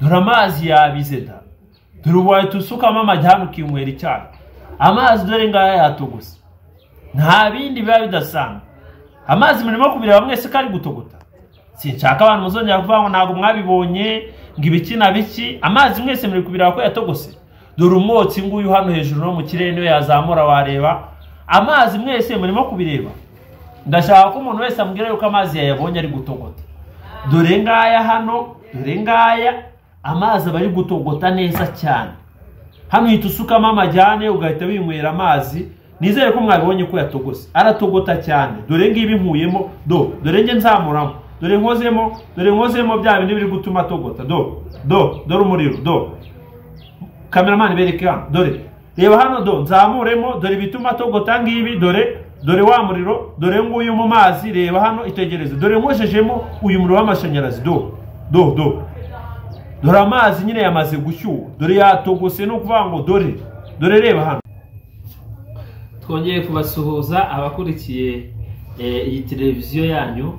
dore amazi yabize da, dore wahita usukamo amajyana ukinywera icyayi. Amazi dore ngaya yatogose, nta bindi biba bidasanga. Amazi murimo kubireba mwese kari gutogota. Sinshaka abantu muzongera kuvuga ngo ntago mwabibonye ngo ibiki na biki. Amazi mwese muri kubireba ko yatogose. Dore umwotsi nguyu hano hejuru no mu kirere niyo yazamura wareba. Amazi mwese murimo kubireba. Ndashaka ko umuntu wese ambwira yuko amazi yayabonye ari gutogota. Dore ngaya hano, dore ngaya amazi bari gutogota neza cyane. Hano hita usukamo amajyane ugahita winywera amazi. Nizere ko mwabibonye ko yatogose. Aratogota cyane. Dore ngibi nkuyemo, dore nge nzamuramo. Dore nkozemo bya bindi biri gutuma atogota. Dore umuriro, Cameraman bereke hano, dore. Reba hano nzamuremo, dore bituma atogota ngibi, dore wa muriro, dore nguyu mu mazi, reba hano itegereze. Dore nkojejemo uyu muriro w'amashanyarazi, dore amazi nyine yamaze gushyuha. Dore yatogose no kuvuga ngo dore reba hano. Twongeye kubasuhuza abakurikiye iyi televiziyo yanyu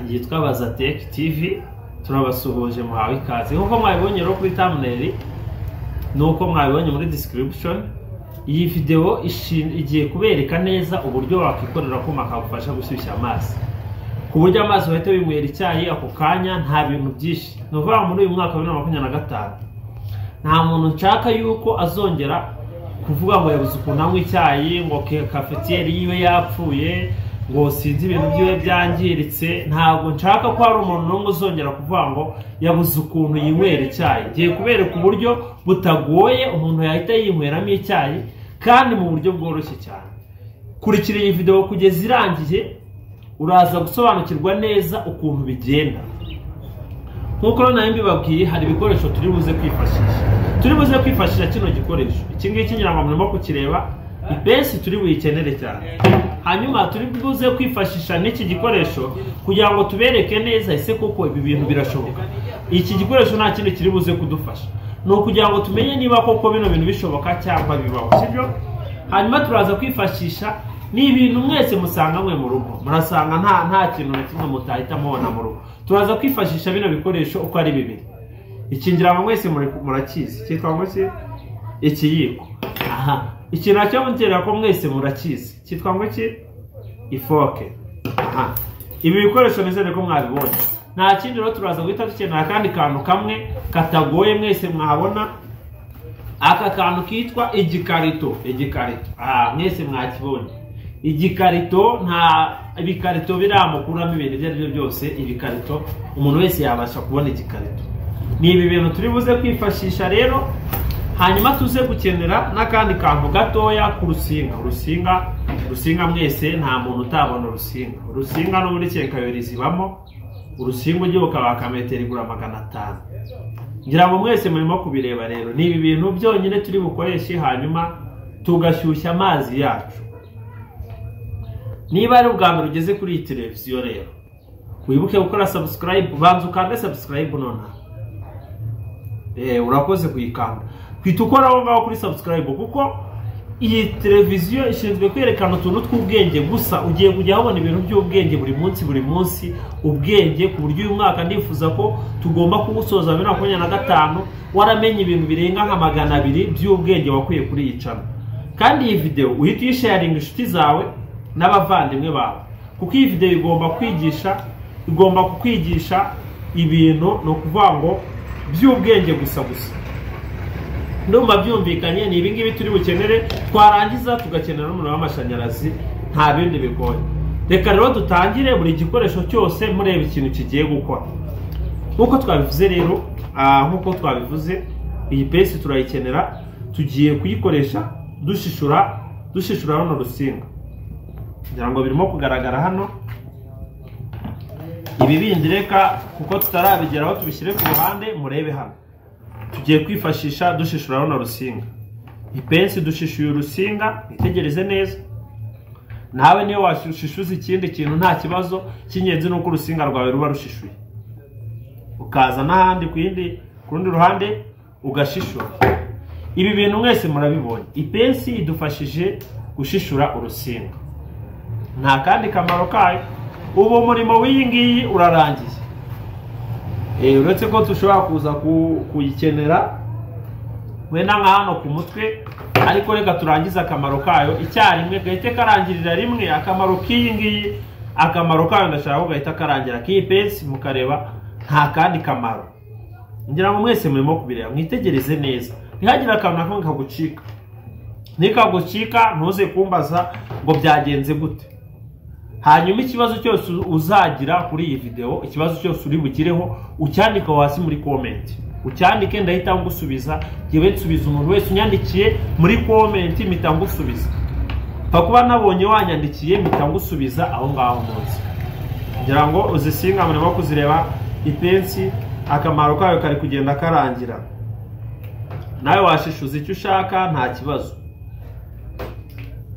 yitwa Bazatech TV. Turabasuhuje muhawe ikaze. Nkuko mwabibonye rero kuri thumbnail, nuko mwabibonye muri description, iyi video igiye kubereka neza uburyo wakikorera ko makagufasha gushyushya amazi. Ku buryo amazi wahita winywera icyayi ako kanya nta bintu byinshi. Nuvuga muri uyu mwaka wa 2025 nta muntu nshaka yuko azongera kuvuga ngo yabuze ukuntu anywa icyayi, ngo cafetiere yiwe yapfuye, ngo sinzi ibintu byiwe byangiritse. Ntabwo nshaka ko hari umuntu n'umwe uzongera kuvuga ngo yabuze ukuntu yinywera icyayi. Ngiye kubereka uburyo butagoye umuntu yahita yinyweramo icyayi kandi mu buryo bworoshye cyane. Kurikira iyi video kugeza irangiye uraza gusobanukirwa neza ukuntu bigenda. Nkuko nari mbibabwiye, hari ibikoresho turi buze kwifashisha kino gikoresho. Iki ngiki nyirango murimo kukireba, ipensi turi buyikenere cyane. Hanyuma turi buze kwifashisha n'iki gikoresho kugira ngo tubereke neza ese koko ibi bintu birashoboka. Iki gikoresho nta kindi kiri buze kudufasha, no kugira ngo tumenye niba koko bino bintu bishoboka cyangwa bibaho, sibyo? Hanyuma turaza kwifashisha ni ibintu mwese musangamwe mu rugo. Murasanga nta kintu na kimwe mutahita mubona mu rugo. Turaza kwifashisha bino bikoresho uko ari bibiri. Ikingira mwese murakizi, cyitwa ngo iki? Ikiyiko. Iki nacyo mutera ko mwese murakizi, cyitwa ngo iki? Ifoke. Ibi bikoresho nizere ko mwabibonye. Nta kindi rero turaza guhita dukenera kandi kantu kamwe katagoye mwese mwahabona. Aka kantu kitwa igikarito. Mwese mwakibonye. Igikarito, nta ibikarito biramukuramo ibintu ibyo aribyo byose. Ibikarito umuntu wese yabasha kubona igikarito. Ni ibi bintu turi buze kwifashisha rero. Hanyuma tuze gukenera n'akandi kantu gatoya ku rusinga mwese nta muntu utabona urusinga no muri kenkayori zibamo. Urusinga ugiye ukabaka metero igura 500. Ngira ngo mwese murimo kubireba rero. Ni ibi bintu byonyine turi bukoreshe hanyuma tugashyushya amazi yacu. Niba ari ubwa mbere ugeze kuri iyi televiziyo rero, wibuke gukora subscribe, banza ukande subscribe nona. Urakoze kuyikanda. Kwita ukora aho ngaho kuri subscribe kuko iyi televiziyo ishinzwe kwerekana utuntu tw'ubwenge gusa. Ugiye kujya ubona ibintu by'ubwenge buri munsi, ubwenge ku buryo uyu mwaka ndifuza ko tugomba kugusoza 2025 waramenye ibintu birenga nka 200 by'ubwenge wakuye kuri iyi channel. Kandi iyi video uhita uyisharinga inshuti zawe n'abavandimwe bawe, kuko iyi video igomba kukwigisha ibintu no kuvuga ngo by'ubwenge gusa. Ndumva byumvikanye. Ni ibingibi turi bukenere, twarangiza tugakenera n'umuriro w'amashanyarazi, nta bindi bigoye. Reka rero dutangire buri gikoresho cyose mureba ikintu kigiye gukora. Nkuko twabivuze rero, iyi pesi turayikenera. Tugiye kuyikoresha dushishura hano rusinga. Ngira ngo birimo kugaragara hano. Ibi bindi reka kuko tutarabigeraho tubishyire ku ruhande murebe hano. Tugiye kwifashisha dushishura hano rusinga. Ipensi dushishuye urusinga, itegereze neza. Nawe niyo washishuza ikindi kintu nta kibazo, cy'ingenzi nuko urusinga rwawe ruba rushishuye. Ukaza n'ahandi ku rundi ruhande ugashishura. Ibi bintu mwese murabibonye. Ipensi idufashije gushishura urusinga. Nta kandi kamaro kayo. Ubu murimo w'iyi ngiyi urarangiye. uretse ko tushobora kuza kuyikenera wenda nka hano ku mutwe, ariko reka turangize akamaro kayo icyarimwe, gahite karangirira rimwe. Akamaro k'iyi ngiyi, akamaro kayo ndashaka ko gahita karangira k'iyi pensi mukareba nta kandi kamaro. Ngira ngo mwese murimo kubireba, mwitegereze neza, ntihagire akantu na kamwe kagucika. Nikagucika ntuze kumbaza ngo byagenze gute. Hanyuma ikibazo cyose uzagira kuri iyi video, ikibazo cyose uri bugireho, ucyandika hasi muri comment. Ucyandike ndahita ngusubiza, yewe nsubiza umuntu wese unyandikiye muri comment mpita ngusubiza. Pakuba nabonye wanyandikiye mpita ngusubiza aho ngaho munsi. Ngira ngo uzisinga murimo kuzireba ipensi, akamaro kayo kari kugenda karangira. Nawe washishuza icyo ushaka nta kibazo.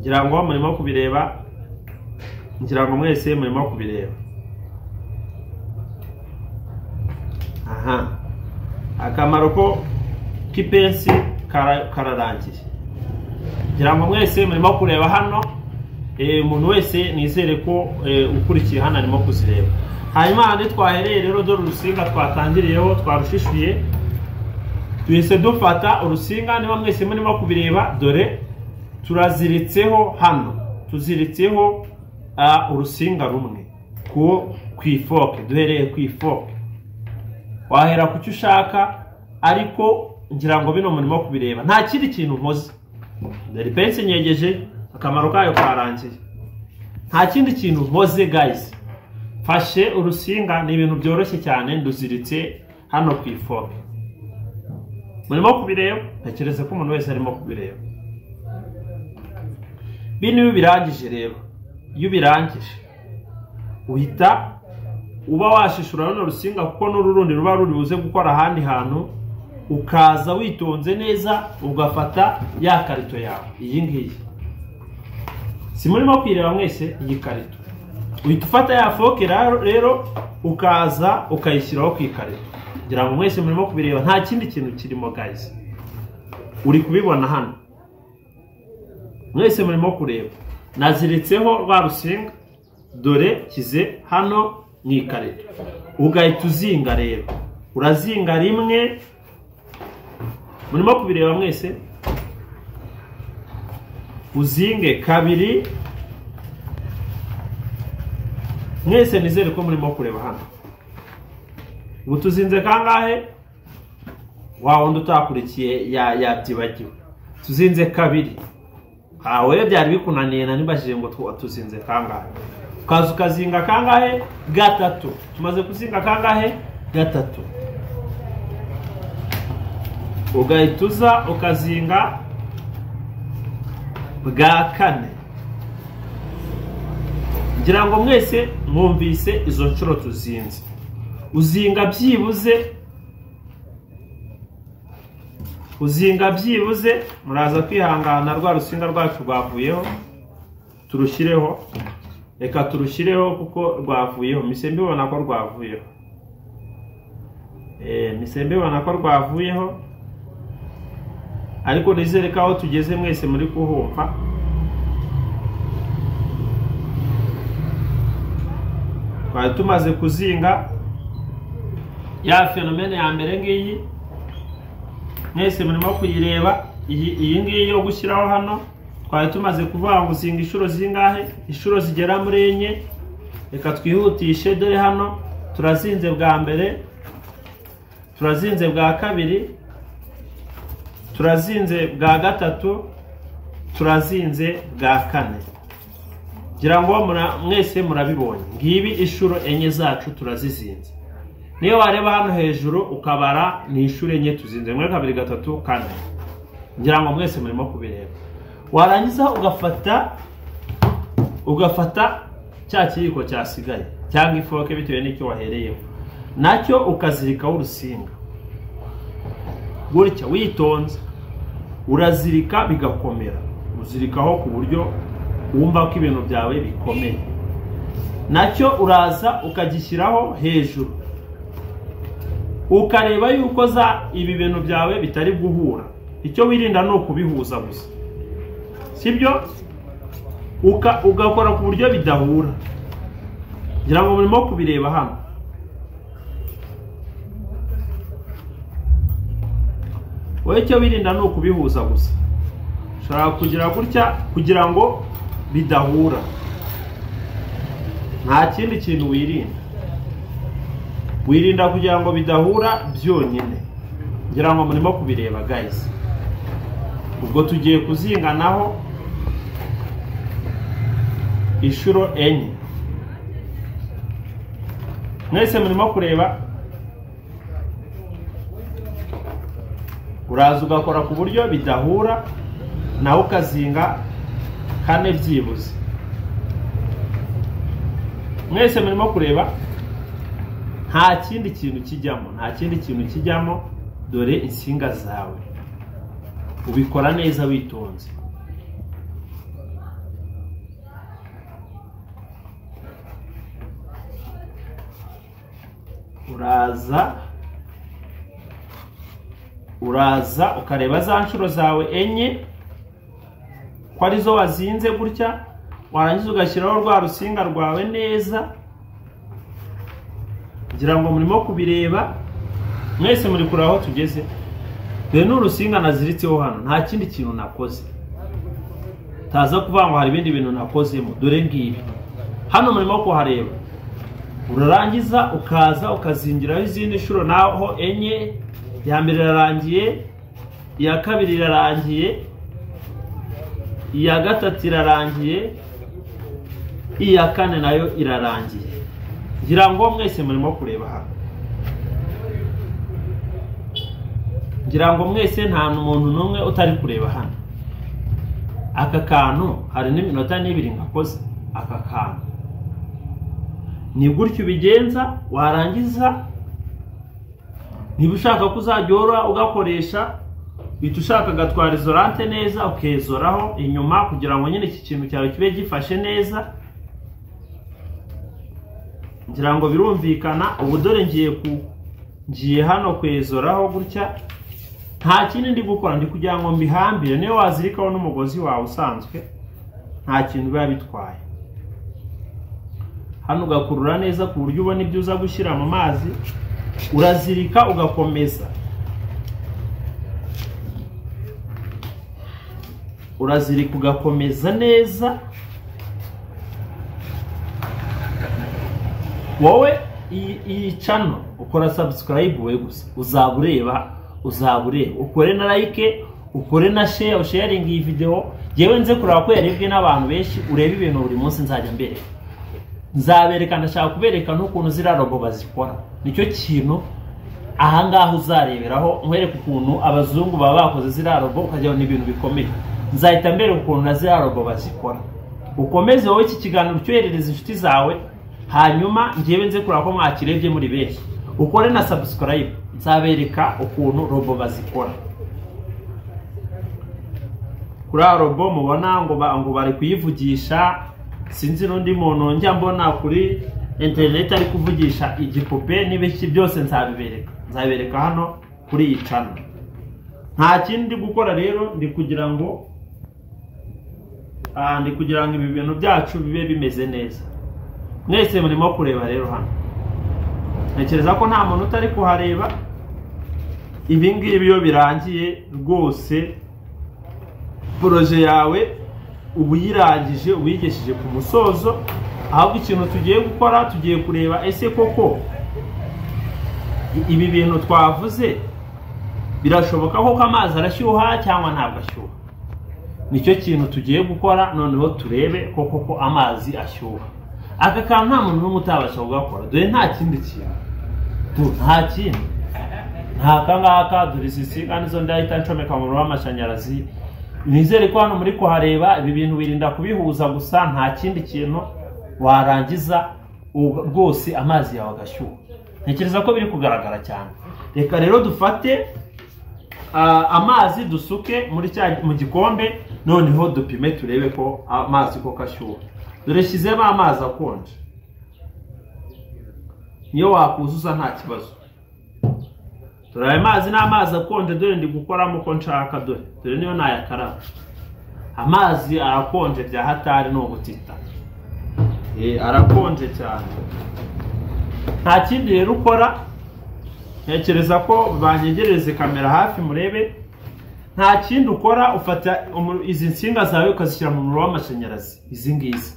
Ngira ngo murimo kubireba, ngira ngo mwese murimo kubireba. Aha, akamaro ko k'ipensi kararangiye. Ngira ngo mwese murimo kureba hano, umuntu wese nizere ko ukurikiye hano arimo kuzireba. Hanyuma handi twahereye rero, dore urusinga twatangiriyeho twarushishuye. Twese dufata urusinga, niba mwese murimo kubireba, dore turaziritseho hano, tuziritseho urusinga rumwe ku ifoke. Duhereye ku ifoke, wahera ku cyo ushaka, ariko ngira ngo bino murimo kubireba nta kindi kintu nkoze. Dore pensi nyegeje, akamaro kayo karangiye, nta kindi kintu nkoze guys. Fashe urusinga, ni ibintu byoroshye cyane, nduziritse hano ku ifoke. Murimo kubireba, ntekereza ko umuntu wese arimo kubireba. Bino iyo birangije rero, iyo birangije uhita uba washishura runo rusinga, kuko n'ururundi ruba ruri buze gukora ahandi hantu. Ukaza witonze neza, ugafata ya karito yawe iyi ngiyi. Si murimo kwireba mwese iyi karito, uhita ufata ya foke rero ukaza ukayishyiraho ku ikarito. Ngira ngo mwese murimo kubireba nta kindi kintu kirimo guys. Uri kubibona hano, mwese murimo kureba, naziritseho rwa rusinga, dore kize hano mu ikarito. Ugahita uzinga rero, urazinga rimwe. Murimo kubireba mwese, uzinge kabiri. Mwese nizere ko murimo kureba hano. Ubu tuzinze kangahe? Wundi utakurikiye yabyibagiwe. Tuzinze kabiri. Wewe byari bikunaniye na nibashije ngo tuzinze kangahe. Ukaza ukazinga kangahe? Gatatu. Tumaze kuzinga kangahe? Gatatu. Ugahita uza ukazinga bwa kane. Ngira ngo mwese mwumvise izo nshuro tuzinze. Uzinga byibuze, muraza kwihangana rwa rusinga rwacu rwavuyeho, turushireho. Reka turushireho kuko rwavuyeho. Mise mbibona ko rwavuyeho. Ariko nizere ko aho tugeze mwese muri kuhumva. Twari tumaze kuzinga ya fenomene ya mbere ngiyi, mwese murimo kuyireba. Iyi ngiyi yo gushyiraho hano, twari tumaze kuvuga ngo uzinga inshuro zingahe? Inshuro zigera muri 4. Reka twihutishe, dore hano turazinze bwa mbere, turazinze bwa kabiri, turazinze bwa gatatu, turazinze bwa kane. Ngira ngo mwese murabibonye, ngibi inshuro 4 zacu turazizinze. Niyo wareba hano hejuru ukabara ni inshuro 4 tuzinze, 1 2 3 4. Ngira ngo mwese murimo kubireba. Warangiza ugafata cya kiyiko cyasigaye cyangwa ifoke bitewe n'icyo wahereyeho, nacyo ukazirikaho urusinga gutya witonze. Urazirika bigakomera, uzirikaho ku buryo wumva ko ibintu byawe bikomeye. Nacyo uraza ukagishyiraho hejuru, ukareba yuko ibi bintu byawe bitari guhura. Icyo wirinda ni ukubihuza gusa, sibyo? Ugakora ku buryo bidahura. Ngira ngo murimo kubireba hano. wowe icyo wirinda ni ukubihuza gusa. Ushobora kugira gutya kugira ngo bidahura, nta kindi kintu wirinda kugira ngo bidahura byonyine. Ngira ngo murimo kubireba guys. Ubwo tugiye kuzinganaho inshuro enye. Mwese murimo kureba, uraza ugakora ku buryo bidahura, nawe ukazinga 4 byibuze. Mwese murimo kureba, nta kindi kintu kijyamo, dore insinga zawe. Ubikora neza witonze. Uraza ukareba za nshuro zawe enye ko arizo wazinze gutya, warangiza ugashyiraho rwa rusinga rwawe neza. Ngira ngo murimo kubireba, mwese muri kuri aho tugeze. Dore n'urusinga naziritseho hano, nta kindi kintu nakoze. Taza kuvuga ngo hari ibindi bintu nakozemo. Dore ngibi hano murimo kuhareba. Urarangiza ukaza ukazingiraho izindi nshuro naho enye. Ya mbere irarangiye, iya kabiri irarangiye, iya gatatu irarangiye, iya kane nayo irarangiye. Ngira ngo mwese murimo kureba hano. Ngira ngo mwese nta muntu n'umwe utari kureba hano. Aka kantu hari n'iminota 2 ngakoze. Aka kantu ni gutyo ubigenza. Warangiza niba ushaka kuzajyora ugakoresha, bita ushaka gatwara izolante neza ukezoraho inyuma kugira ngo nyine iki kintu cyawe kibe gifashe neza. Ngira ngo birumvikana. Ubu dore ngiye hano kwezoraho gutya. Nta kindi ndi gukora, ndi kugira ngo mbihambire. Niyo wazirikaho n'umugozi wawe usanzwe, nta kintu biba bitwaye. Hano ugakurura neza ku buryo ubona ibyo uza gushyira mu mazi. Urazirika ugakomeza. Urazirika ugakomeza neza. Wowe iyi channel ukora subscribe we gusa, uzabureba. Ukore na like, ukore na share, sharing iyi video. Yewe nze kuraba ko yarebwe n'abantu benshi, urebe ibintu buri munsi nzajya mbere. Nzabereka, ndashaka kubereka n'ukuntu zira robo bazikora. Nicyo kintu aha ngaho uzareberaho, nkwereka ukuntu abazungu baba bakoze zira robo ukajya n'ibintu bikomeye. Nzahita mbere ukuntu na zira robo bazikora. Ukomeze wowe iki kiganiro cyoherereza inshuti zawe, hanyuma ngiye nze kuraba ko mwakirebye muri benshi. Ukore na subscribe, nzabereka ukuntu robo bazikora. Kuri robo mubona ngo bari kuyivugisha, sinzi n'undi muntu njya mbona kuri internet ari kuvugisha igipupe n'ibiki byose nzabereka hano kuri iyi channel. Nta kindi gukora rero, ndi kugira ngo ibi bintu byacu bibe bimeze neza. Mwese murimo kureba rero hano. Ntekereza ko nta muntu utari kuhareba. Ibi ngibi iyo birangiye rwose, proje yawe ubu yirangije, ubigesheje ku musozo. Ahubwo ikintu tugiye gukora, tugiye kureba ese koko ibi bintu twavuze birashoboka ko amazi arashyuha cyangwa ntabwo ashyuha. Nicyo kintu tugiye gukora, noneho turebe koko amazi ashyuha. Aka kantu nta muntu n'umwe utabasha kugakora. Dore nta kindi kintu, nta kindi, nta kangaka. Dore isinga nizo ndahita ncomeka mu muriro w'amashanyarazi. Nizere ko hano muri kuhareba. Ibi bintu wirinda kubihuza gusa, nta kindi kintu. Warangiza rwose amazi yawe agashyuha. Ntekereza ko biri kugaragara cyane. Reka rero dufate amazi dusuke mu gikombe, noneho dupime turebe ko amazi koko ashyuha. Dore shyizemo amazi akonje. Niyo wakuzuza nta kibazo. Dore aya mazi ni amazi akonje, dore ndi gukoramo ko nshaka. Dore niyo nayakaraba. Amazi arakonje bya hatari no gutita. Arakonje cyane. Nta kindi rero ukora. Ntekereza ko banyegereze kamera hafi murebe. nta kindi ukora, ufata izi nsinga zawe ukazishyira mu muriro w'amashanyarazi. Izi ngizi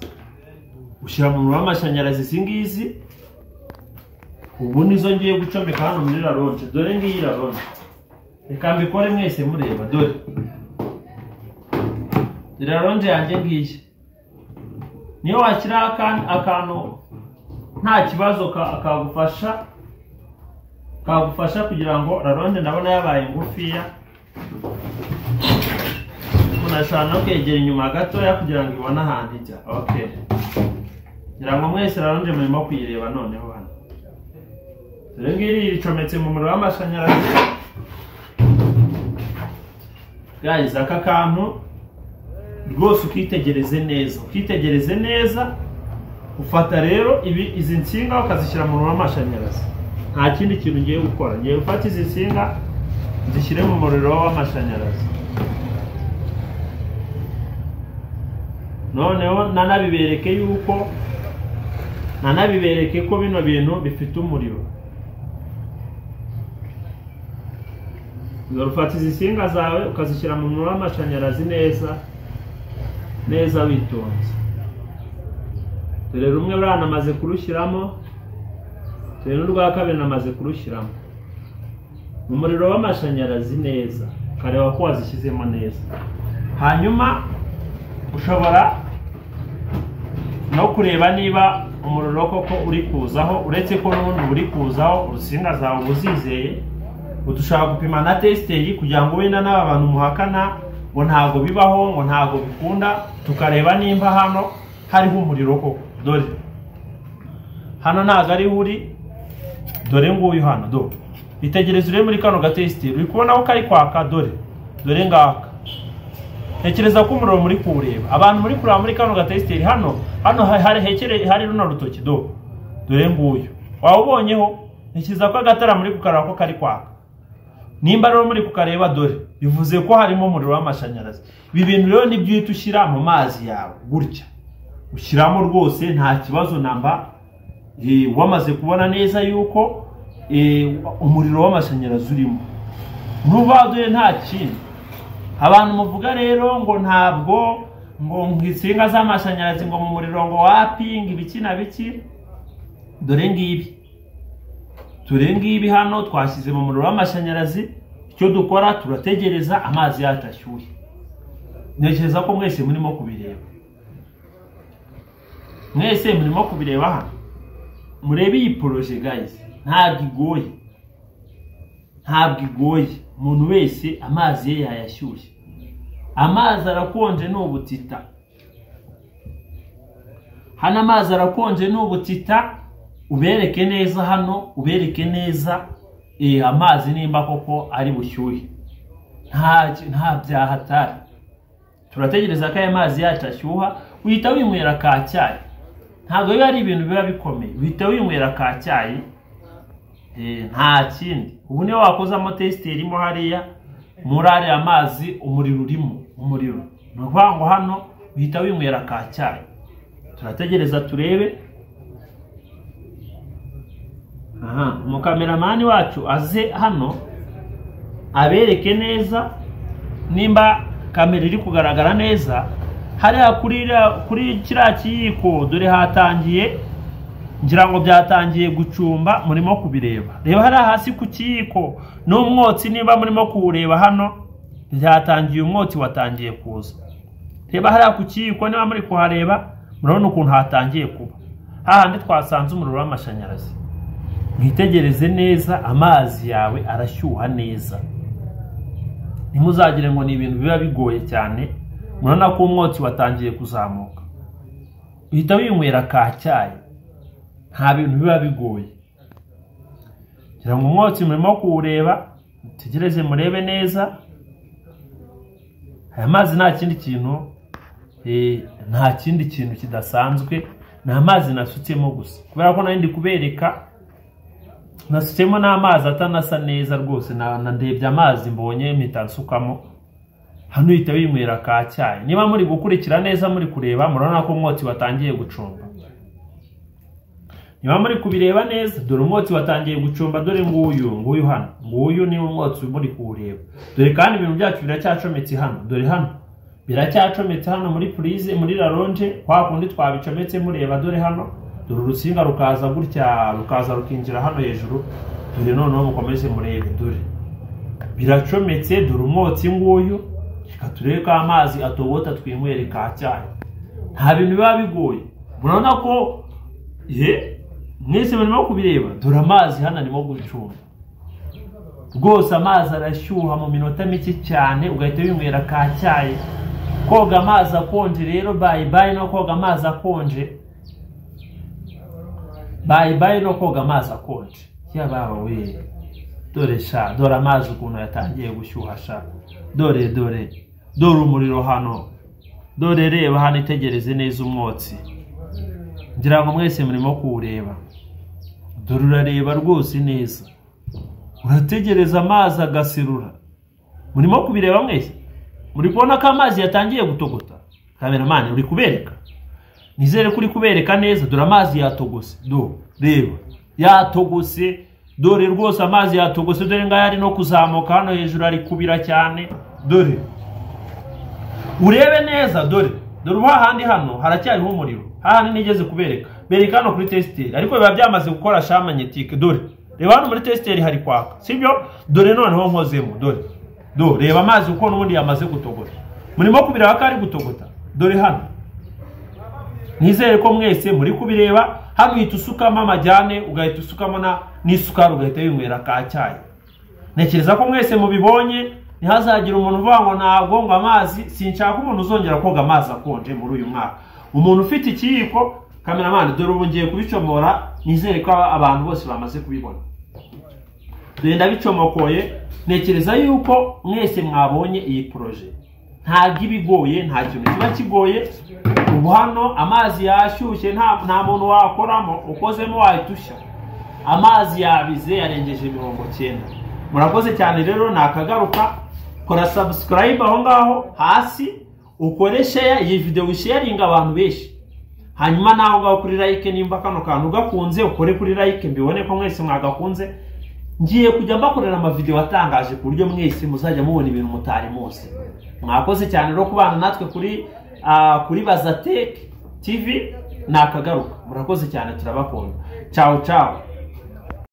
ushyira mu muriro w'amashanyarazi, izi ngizi ubu nizo ngiye gucomeka hano muri raronje. Dore ngiyi raronje, reka mbikore mwese mureba. Dore raronje yanjye ngiyi, niyo washyira akantu nta kibazo kagufasha kugira ngo raronje ndabona yabaye ngufiya. Unashaka no kwegera inyuma gatoya kugira ngo ibone ahantu ijya. Okay, ngira ngo mwese raronje murimo kuyireba noneho hano. Dore ngiri ricometse mu muriro w'amashanyarazi. Guys, aka kantu rwose ukitegereze neza, ufata rero izi nsinga ukazishyira mu muriro w'amashanyarazi. Nta kindi kintu ngiye gukora, ngiye gufata izi nsinga nzishyire mu muriro w'amashanyarazi. Noneho nanabibereke ko bino bintu bifite umuriro. Ufata izi nsinga zawe ukazishyira mu muriro w'amashanyarazi neza witonze. Dore rumwe namaze kurushyiramo, dore n'urwa kabiri namaze kurushyiramo mu muriro w'amashanyarazi neza, kareba ko wazishyizemo neza. Hanyuma ushobora no kureba niba umuriro koko uri kuzaho, uretse ko n'ubundi uri kuzaho urusinga zawe uzizeye. Udushaka gupima na testeri kugira ngo wenda n'aba bantu muhakana ngo ntago bibaho, ngo ntago bikunda, tukareba nimba hano hariho umuriro koko. Dore hano ntago ari uri, dore nguyu hano. Dore itegereze uri muri kano gatesteri, uri kubona ko kari kwaka. Dore ngaka, tekereza ko umuriro muri kuwureba. Abantu muri kureba muri kano gatesteri hano hari runo rutoki. Dore nguyu wawubonyeho, tekereza ko agatara muri kukareba ko kari kwaka. Nimba rero muri kukareba, dore bivuze ko harimo umuriro w'amashanyarazi. Ibi bintu rero nibyo uhita ushyira mu mazi yawe gutya, ushyiramo rwose nta kibazo namba. Wamaze kubona neza yuko umuriro w'amashanyarazi urimo, nuba dore nta kindi. Abantu muvuga rero ngo ntabwo ngo ngisinga z'amashanyarazi ngo mu muriro ngo wapinga ibiki na biki. Dore ngibi hano twashyize mu muriro w'amashanyarazi. Icyo dukora turategereza amazi yatashyuye. Ntekereza ko mwese murimo kubireba hano. Murebe iyi projet guys, ntabwo igoye. Umuntu wese amazi ye yayashyushye. Amazi arakonje n'ubutita. Hano amazi arakonje n'ubutita. Ubereke neza hano, ubereke neza amazi nimba koko ari bushyuhe. Nta byahatari. Turategereza ko aya mazi yacu ashyuha, uhita winywera ka cyayi. Ntabwo biba ari ibintu biba bikomeye, uhita winywera ka cyayi. Nta kindi. Ubu niyo wakozamo testeri mo hariya muri ari amazi, umuriro urimo. Ni ukuvuga ngo hano uhita winywera ka cyayi. Turategereza turebe. Umukameramani wacu aze hano abereke neza nimba kamera iri kugaragara neza. Hariya kuri kiriya kiyiko, dore hatangiye, ngira ngo byatangiye gucumba. Murimo kubireba, reba hariya hasi ku kiyiko n'umwotsi nimba murimo kuwureba hano, byatangiye, umwotsi watangiye kuza. Reba hariya ku kiyiko niba muri kuhareba, murabona ukuntu hatangiye kuba hahandi twasanze umuriro w'amashanyarazi. Mwitegereze neza, amazi yawe arashyuha neza. Ntimuzagire ngo ni ibintu biba bigoye cyane. Murabona ko umwotsi watangiye kuzamuka, uhita winywera ka cyayi. Nta bintu biba bigoye. Kugira ngo umwotsi murimo kuwureba, tegereze murebe neza. Aya mazi nta kindi kintu kidasanzwe. Ni amazi nasutsemo gusa, kubera ko nari ndi kubereka nasutsemo n'amazi atanasa neza rwose. Ndebye amazi mbonye mpita nsukamo. Hano uhita winywera ka cyayi. Niba muri gukurikira neza muri kureba, murabona ko umwotsi watangiye gucumba. niba muri kubireba neza dore umwotsi watangiye gucumba dore nguyu hano nguyu ni umwotsi muri kuwureba dore kandi ibintu byacu biracyacometse hano dore hano biracyacometse hano muri purize muri laronje kwa kundi twabicometse mureba dore hano dore urusinga rukaza gutya rukaza rukinjira hano hejuru dore noneho mukomeze murebe dore biracometse dore umwotsi nguyu reka turebe ko amazi atobota twinywere ka cyane nta bintu biba bigoye murabona ko mwese murimo kubireba dore amazi hano arimo gucumba rwose amazi arashyuha mu minota mike cyane ugahita winywera ka cyayi koga amazi akonje rero bye no koga amazi akonje bye no koga amazi akonje yababa we dore amazi ukuntu yatangiye gushyuha sha dore umuriro hano dore reba hano itegereze neza umwotsi ngira ngo mwese murimo kuwureba dore urareba rwose neza urategereza amazi agaserura murimo kubireba mwese muri kubona ko amazi yatangiye gutogota kameramani uri kubereka nizere kuri kubereka neza dore amazi yatogose reba yatogose dore rwose amazi yatogose dore ngaya ari no kuzamuka hano hejuru ari kubira cyane dore urebe neza dore hahandi hano haracyariho umuriro hahandi nigeze kubereka bereka hano kuri testeri ariko biba byamaze gukora shamanyetike dore reba hano muri testeri hari kwaka sibyo dore noneho nkozemo dore reba amazi uko n'ubundi yamaze gutogota murimo kubireba ko ari gutogota dore hano nizere ko mwese muri kubireba hano uhita usukamo amajyane ugahita usukamo n'isukari ugahita winywera ka cyayi ntekereza ko mwese mubibonye ntihazagira umuntu uvuga ngo ntabwo ngo amazi sinshaka umuntu uzongera koga amazi akonje muri uyu mwaka umuntu ufite ikiyiko kameramani dore ubu ngiye kubicomora nizere ko abantu bose bamaze kubibona dore ndabicomokoye ntekereza yuko mwese mwabonye iyi proje ntabwo ibigoye nta kintu kiba kigoye ubu hano amazi yashyushye nta muntu wakoramo ukozemo wahita ushya amazi yabize yarengeje 90 murakoze cyane rero nakagaruka kora subscribe aho ngaho hasi ukore share iyi video sharing abantu benshi hanyuma naho ngaho kuri like nimba kano kantu gakunze ukore kuri like mbibone ko mwese mwagakunze ngiye kujya mbakorera ama video atangaje ku buryo mwese muzajya mubona ibintu mutari muzi mwakoze cyane rero kubana natwe kuri Bazatech TV nakagaruka murakoze cyane turabakunda ciao